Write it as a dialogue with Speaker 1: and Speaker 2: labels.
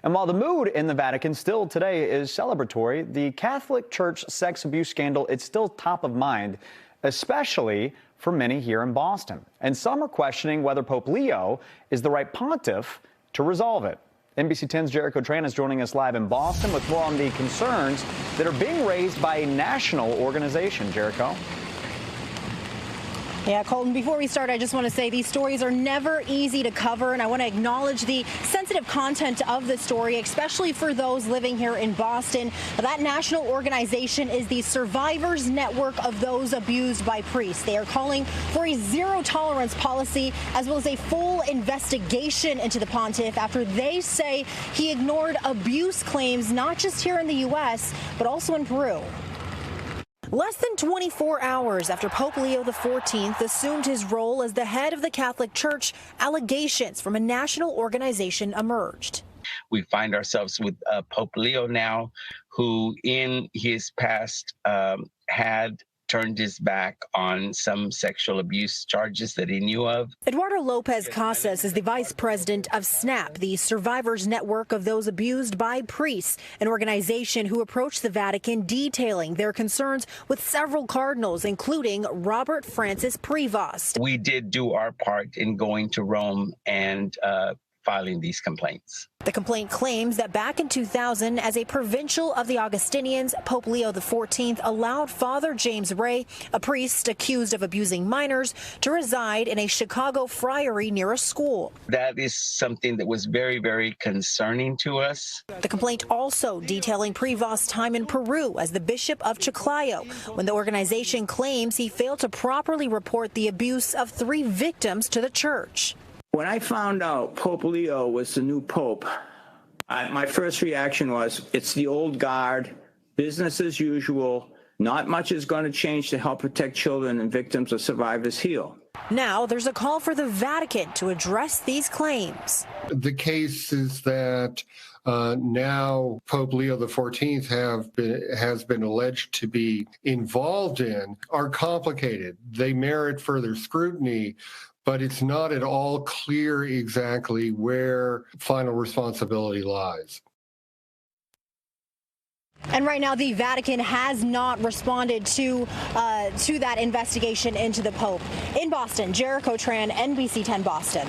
Speaker 1: And while the mood in the Vatican still today is celebratory, the Catholic Church sex abuse scandal is still top of mind, especially for many here in Boston. And some are questioning whether Pope Leo is the right pontiff to resolve it. NBC 10's Jericho Tran is joining us live in Boston with more on the concerns that are being raised by a national organization. Jericho?
Speaker 2: Yeah, Colton, before we start, I just want to say these stories are never easy to cover, and I want to acknowledge the sensitive content of the story, especially for those living here in Boston. That national organization is the Survivors Network of Those Abused by Priests. They are calling for a zero-tolerance policy as well as a full investigation into the pontiff after they say he ignored abuse claims not just here in the U.S., but also in Peru. Less than 24 hours after Pope Leo XIV assumed his role as the head of the Catholic Church, allegations from a national organization emerged.
Speaker 3: We find ourselves with Pope Leo now, who in his past had turned his back on some sexual abuse charges that he knew of.
Speaker 2: Eduardo Lopez Casas is the vice president of SNAP, the Survivors Network of Those Abused by Priests, an organization who approached the Vatican detailing their concerns with several cardinals, including Robert Francis Prevost.
Speaker 3: We did do our part in going to Rome and filing these complaints.
Speaker 2: The complaint claims that back in 2000, as a provincial of the Augustinians, Pope Leo XIV allowed Father James Ray, a priest accused of abusing minors, to reside in a Chicago friary near a school.
Speaker 3: That is something that was very, very concerning to us.
Speaker 2: The complaint also detailing Prevost's time in Peru as the Bishop of Chiclayo, when the organization claims he failed to properly report the abuse of 3 victims to the church.
Speaker 4: When I found out Pope Leo was the new pope, my first reaction was, it's the old guard, business as usual, not much is going to change to help protect children and victims of survivors heal.
Speaker 2: Now there's a call for the Vatican to address these claims.
Speaker 5: The case is that now Pope Leo XIV has been alleged to be involved in are complicated. They merit further scrutiny, but it's not at all clear exactly where final responsibility lies.
Speaker 2: And right now, the Vatican has not responded to that investigation into the Pope. In Boston, Jericho Tran, NBC 10 Boston.